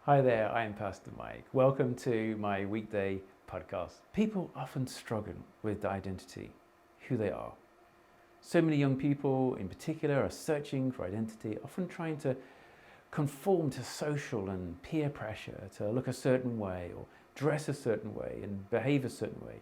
Hi there, I'm Pastor Mike. Welcome to my weekday podcast. People often struggle with the identity, who they are. So many young people in particular are searching for identity, often trying to conform to social and peer pressure to look a certain way or dress a certain way and behave a certain way,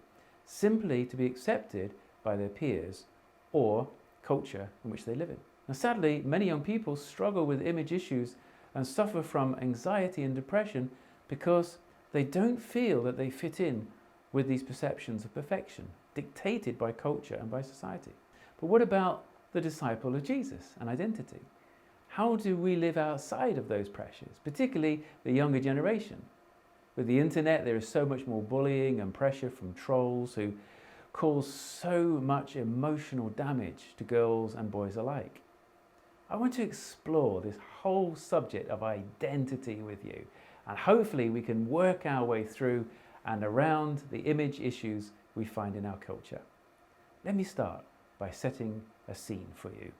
simply to be accepted by their peers or culture in which they live in. Now, sadly, many young people struggle with image issues and suffer from anxiety and depression because they don't feel that they fit in with these perceptions of perfection dictated by culture and by society. But what about the disciple of Jesus and identity? How do we live outside of those pressures, particularly the younger generation? With the internet, there is so much more bullying and pressure from trolls who cause so much emotional damage to girls and boys alike. I want to explore this whole subject of identity with you, and hopefully we can work our way through and around the image issues we find in our culture. Let me start by setting a scene for you.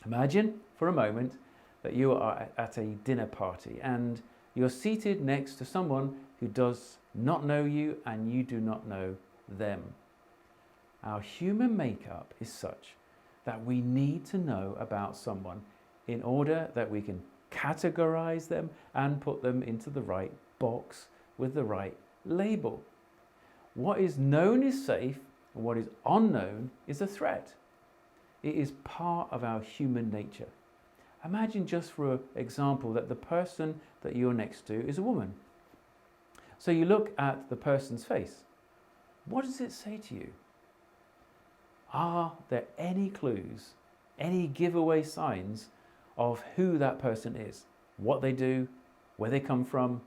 Imagine for a moment that you are at a dinner party and you're seated next to someone who does not know you and you do not know them. Our human makeup is such that we need to know about someone in order that we can categorize them and put them into the right box with the right label. What is known is safe and what is unknown is a threat. It is part of our human nature. Imagine just for example that the person that you're next to is a woman. So you look at the person's face. What does it say to you? Are there any clues, any giveaway signs of who that person is, what they do, where they come from?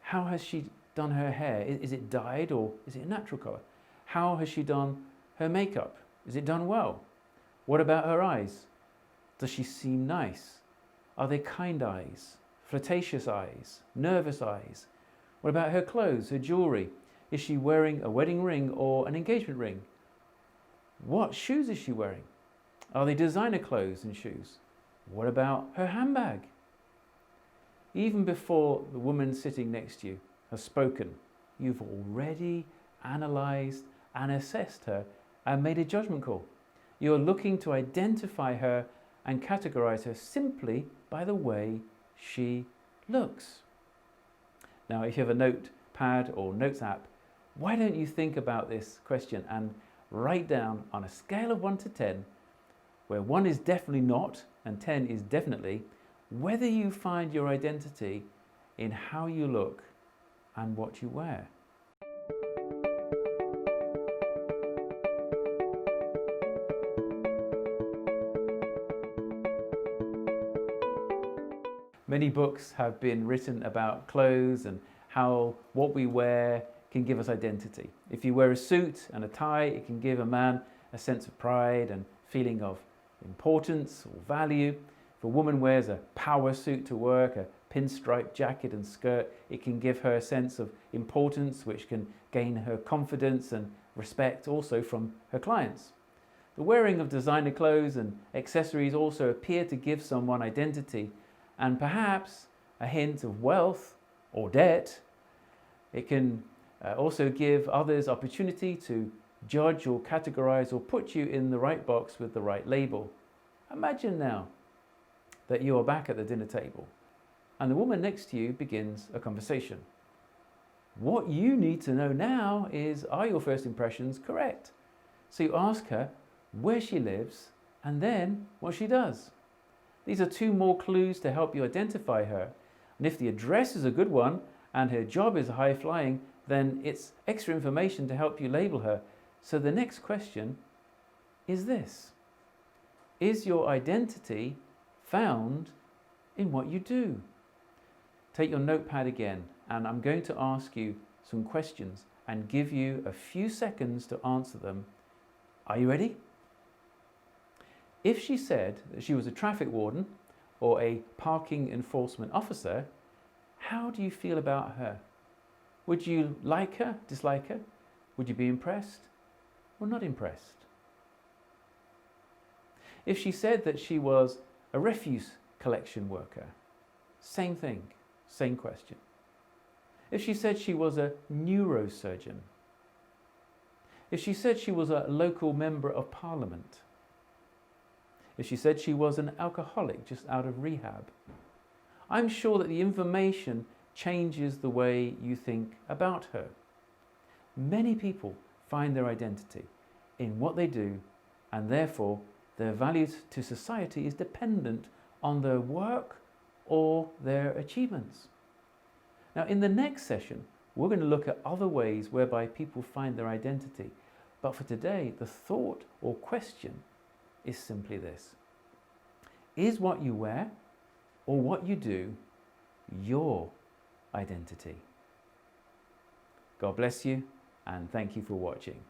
How has she done her hair? Is it dyed or is it a natural colour? How has she done her makeup? Is it done well? What about her eyes? Does she seem nice? Are they kind eyes, flirtatious eyes, nervous eyes? What about her clothes, her jewellery? Is she wearing a wedding ring or an engagement ring? What shoes is she wearing? Are they designer clothes and shoes? What about her handbag? Even before the woman sitting next to you has spoken, you've already analysed and assessed her and made a judgment call. You're looking to identify her and categorise her simply by the way she looks. Now, if you have a notepad or notes app, why don't you think about this question and write down on a scale of 1 to 10, where 1 is definitely not and 10 is definitely, whether you find your identity in how you look and what you wear. Many books have been written about clothes and how what we wear can give us identity. If you wear a suit and a tie, it can give a man a sense of pride and feeling of importance or value. If a woman wears a power suit to work, a pinstripe jacket and skirt, it can give her a sense of importance, which can gain her confidence and respect also from her clients. The wearing of designer clothes and accessories also appear to give someone identity and perhaps a hint of wealth or debt. It can also give others opportunity to judge or categorize or put you in the right box with the right label. Imagine now that you are back at the dinner table and the woman next to you begins a conversation. What you need to know now is, are your first impressions correct? So you ask her where she lives and then what she does. These are 2 more clues to help you identify her. And if the address is a good one and her job is high flying, then it's extra information to help you label her. So the next question is this: is your identity found in what you do? Take your notepad again, and I'm going to ask you some questions and give you a few seconds to answer them. Are you ready? If she said that she was a traffic warden or a parking enforcement officer, how do you feel about her? Would you like her, dislike her? Would you be impressed or not impressed? If she said that she was a refuse collection worker, same thing. same question. If she said she was a neurosurgeon, if she said she was a local member of parliament, if she said she was an alcoholic just out of rehab, I'm sure that the information changes the way you think about her. Many people find their identity in what they do, and therefore their value to society is dependent on their work or their achievements. Now, in the next session, we're going to look at other ways whereby people find their identity. But for today, the thought or question is simply this: is what you wear or what you do your identity? God bless you, and thank you for watching.